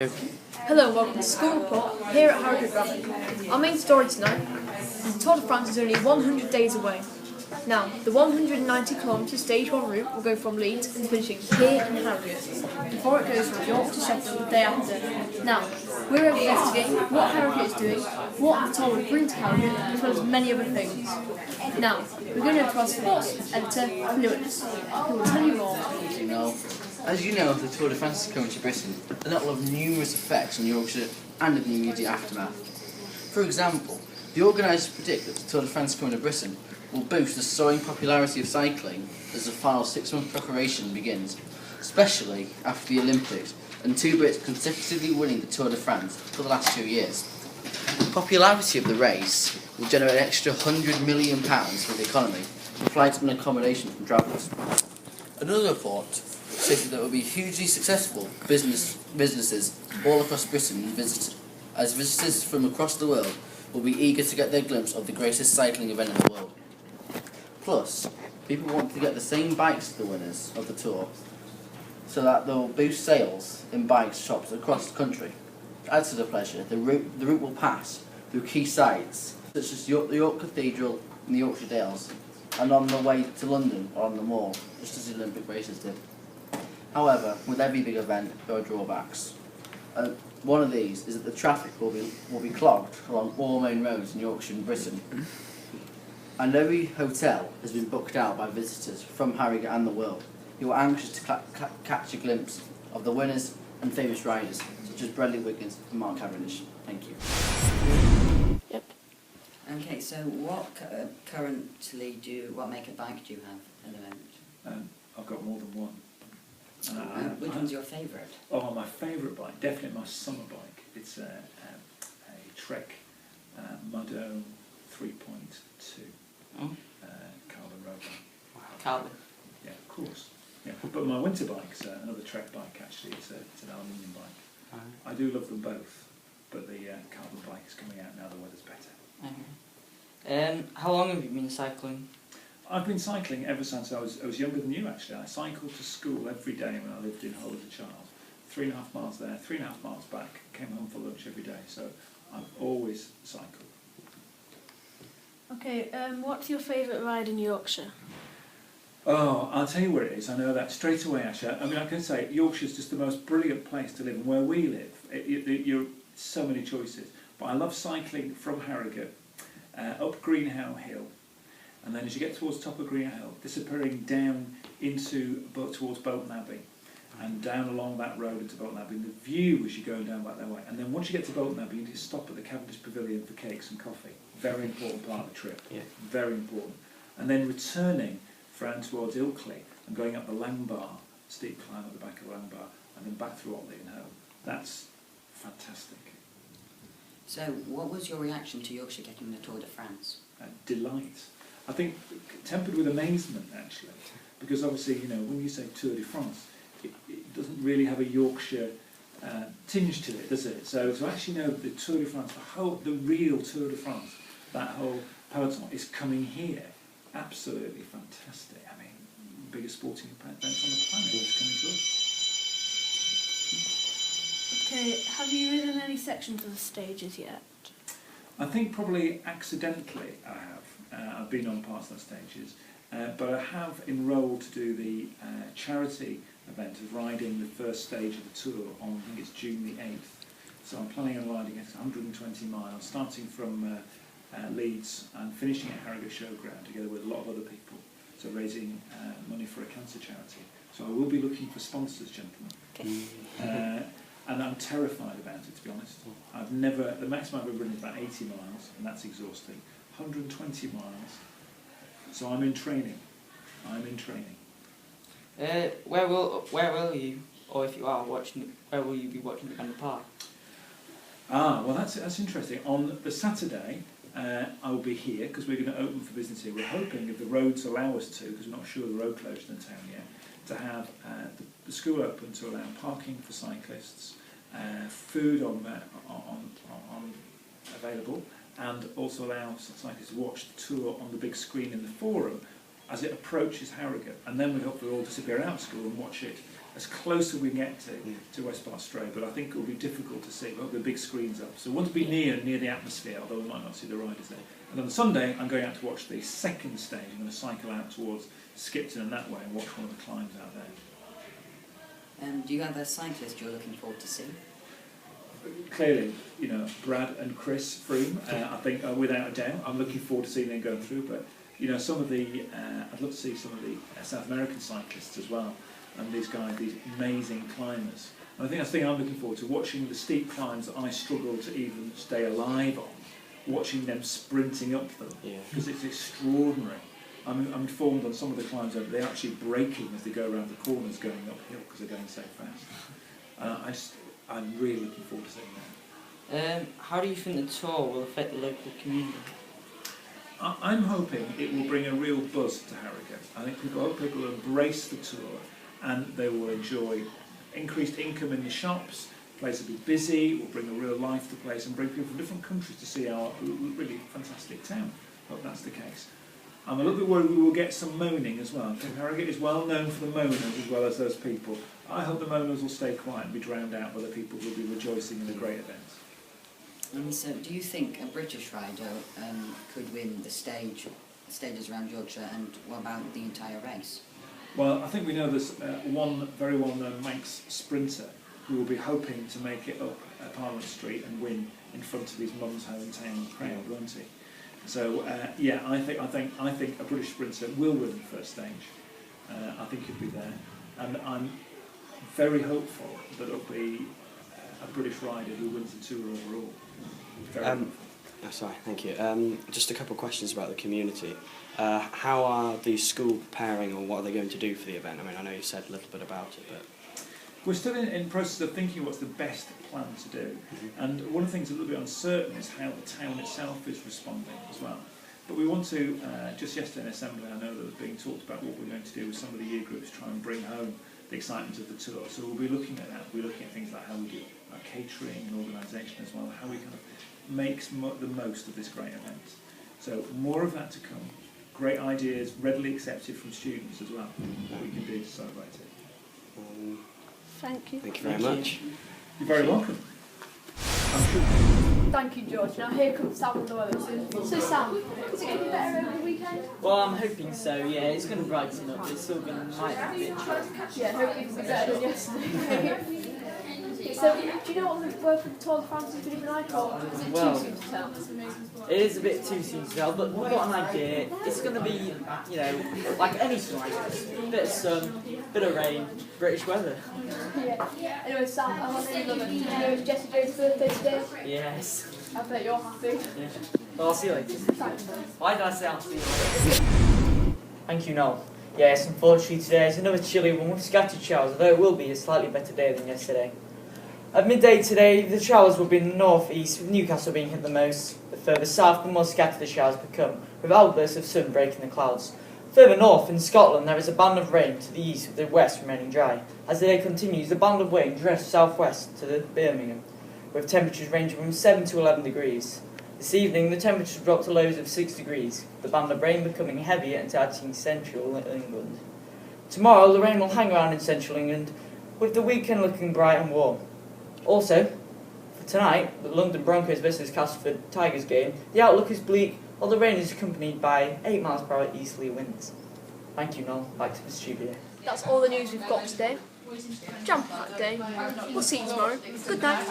Hello and welcome to School Report here at Harrogate Grammar. Our main story tonight is the Tour de France is only 100 days away. Now, the 190km Stage 1 route will go from Leeds and finishing here in Harrogate before it goes from York to Sheffield the day after. Now, we're investigating what Harrogate is doing, what the Tour will bring to Harrogate, as well as many other things. Now, we're going to go to our sports editor, Lewis, who will tell you more. As you know, the Tour de France is coming to Britain, and that will have numerous effects on Yorkshire and in the immediate aftermath. For example, the organisers predict that the Tour de France coming to Britain will boost the soaring popularity of cycling as the final 6-month preparation begins, especially after the Olympics and two Brits consecutively winning the Tour de France for the last 2 years. The popularity of the race will generate an extra £100 million for the economy, flights and accommodation from travellers. Another report stated that it will be hugely successful businesses all across Britain as visitors from across the world will be eager to get their glimpse of the greatest cycling event in the world. Plus, people want to get the same bikes as the winners of the tour, so that they will boost sales in bike shops across the country. To add to the pleasure, the route will pass through key sites such as the York Cathedral and the Yorkshire Dales, and on the way to London or on the Mall, just as the Olympic races did. However, with every big event, there are drawbacks. One of these is that the traffic will be clogged along all main roads in Yorkshire and Britain, and every hotel has been booked out by visitors from Harrogate and the world who are anxious to catch a glimpse of the winners and famous riders such as Bradley Wiggins and Mark Cavendish. Thank you. Yep. Okay, so what make of bike do you have at the moment? I've got more than one. Which one's your favourite? Oh, my favourite bike, definitely my summer bike. It's a Trek Muddo 3.2 carbon road bike. Carbon. Yeah, of course. Yeah, but my winter bike's another Trek bike actually. It's an aluminium bike. I do love them both, but the carbon bike is coming out now. The weather's better. How long have you been cycling? I've been cycling ever since I was younger than you actually. I cycled to school every day when I lived in Hull as a child. 3.5 miles there, 3.5 miles back, came home for lunch every day, so I've always cycled. Okay, what's your favourite ride in Yorkshire? Oh, I'll tell you where it is, I know that straight away actually. I mean, I can say Yorkshire's just the most brilliant place to live, and where we live, you're so many choices. But I love cycling from Harrogate, up Greenhow Hill, and then as you get towards the top of Greenhow Hill, disappearing down towards Bolton Abbey, and down along that road into Bolton Abbey, and the view as you're going down back that way. And then once you get to Bolton Abbey, you need to stop at the Cavendish Pavilion for cakes and coffee. Very important part of the trip. Yeah. Very important. And then returning down towards Ilkley and going up the Langbar, steep climb at the back of the Langbar, and then back through Otley and home. That's fantastic. So, what was your reaction to Yorkshire getting the Tour de France? Delight. I think tempered with amazement actually, because obviously, you know, when you say Tour de France, it doesn't really have a Yorkshire tinge to it, does it? So to actually know the Tour de France, the real Tour de France, that whole peloton is coming here, absolutely fantastic. I mean, biggest sporting event on the planet is coming to us. Okay, have you ridden any sections of the stages yet? I think probably accidentally I have. I've been on parts of the stages, but I have enrolled to do the charity event of riding the first stage of the tour on, I think it's June the 8th. So I'm planning on riding it 120 miles, starting from Leeds and finishing at Harrogate Showground together with a lot of other people, so raising money for a cancer charity. So I will be looking for sponsors, gentlemen. Okay. And I'm terrified about it, to be honest. The maximum I've ever ridden is about 80 miles, and that's exhausting. 120 miles. So I'm in training. Where will you, or if you are watching, where will you be watching it on the park? Well that's interesting. On the Saturday, I will be here because we're going to open for business here. We're hoping, if the roads allow us to, because we're not sure the road closed in the town yet, to have the school open to allow parking for cyclists, food on available, and also allow cyclists to watch the tour on the big screen in the forum as it approaches Harrogate, and then we hope we'll all disappear out of school and watch it as close as we get to West Park Stray. But I think it will be difficult to see. We'll have the big screens up, so we want to be near the atmosphere, although we might not see the riders there. And on the Sunday, I'm going out to watch the second stage. I'm going to cycle out towards Skipton and that way and watch one of the climbs out there. Do you have a cyclist you're looking forward to see? Clearly, you know, Brad and Chris Froome, I think, without a doubt. I'm looking forward to seeing them go through, but, you know, some of the, I'd love to see some of the South American cyclists as well, and these guys, these amazing climbers. And I think that's the thing I'm looking forward to, watching the steep climbs that I struggle to even stay alive on, watching them sprinting up them, because it's extraordinary. I'm informed on some of the climbs over, they're actually braking as they go around the corners going uphill because they're going so fast. I'm really looking forward to seeing that. How do you think the tour will affect the local community? I'm hoping it will bring a real buzz to Harrogate. I think people will embrace the tour and they will enjoy increased income in the shops. The place will be busy, will bring a real life to the place and bring people from different countries to see our really fantastic town. I hope that's the case. I'm a little bit worried we will get some moaning as well. I think Harrogate is well known for the moaners as well as those people. I hope the moaners will stay quiet and be drowned out by the people who will be rejoicing in a great event. And so, do you think a British rider could win the stages around Yorkshire, and what about the entire race? Well, I think we know there's one very well-known Manx sprinter who will be hoping to make it up Parliament Street and win in front of his mum's hometown crowd, won't he? So yeah, I think a British sprinter will win the first stage. I think he'll be there, and I'm very hopeful that it'll be a British rider who wins the tour overall. Very hopeful. Sorry, thank you. Just a couple of questions about the community. How are the school preparing, or what are they going to do for the event? I mean, I know you said a little bit about it, but... We're still in the process of thinking what's the best plan to do. And one of the things a little bit uncertain is how the town itself is responding as well. But we want to, just yesterday in Assembly, I know that was being talked about what we're going to do with some of the year groups, try and bring home the excitement of the tour. So we'll be looking at that. We'll be looking at things like how we do catering and organisation as well, how we kind of make the most of this great event. So more of that to come. Great ideas, readily accepted from students as well, what we can do to celebrate it. Thank you. Thank you very much. You're very welcome. Thank you, George. Now here comes Sam on the weather. So Sam, is it going to be better over the weekend? Well, I'm hoping so, yeah. It's going to brighten up, but it's still going to might be a bit chilly. Yeah, hopefully it'll be better than yesterday. So, do you know what the word for the Tour de France is going to be like, or is it Well, too soon to tell? It is a bit too soon to tell, but we've got an idea. It's going to be, you know, like any summer. Bit of sun, bit of rain, British weather. Yeah. Anyway, Sam, I want to love it. Do you know it's Jessie Jo's birthday today? Yes. I bet you're happy. Yeah. Well, I'll see you later. Thanks. Why did I say I'll see you later? Thank you, Noel. Yes, unfortunately today is another chilly one with scattered showers, although it will be a slightly better day than yesterday. At midday today, the showers will be in the north-east, with Newcastle being hit the most. But further south, the more scattered the showers become, with outbursts of sun breaking the clouds. Further north, in Scotland, there is a band of rain to the east, with the west remaining dry. As the day continues, the band of rain drifts southwest to Birmingham, with temperatures ranging from 7 to 11 degrees. This evening, the temperatures drop to lows of 6 degrees, the band of rain becoming heavier and touching central England. Tomorrow, the rain will hang around in central England, with the weekend looking bright and warm. Also, for tonight, the London Broncos versus Castleford Tigers game, the outlook is bleak, while the rain is accompanied by 8 miles per hour easterly winds. Thank you, Noel. Back to the studio. That's all the news we've got today. Jam-packed day. We'll see you tomorrow. Good night.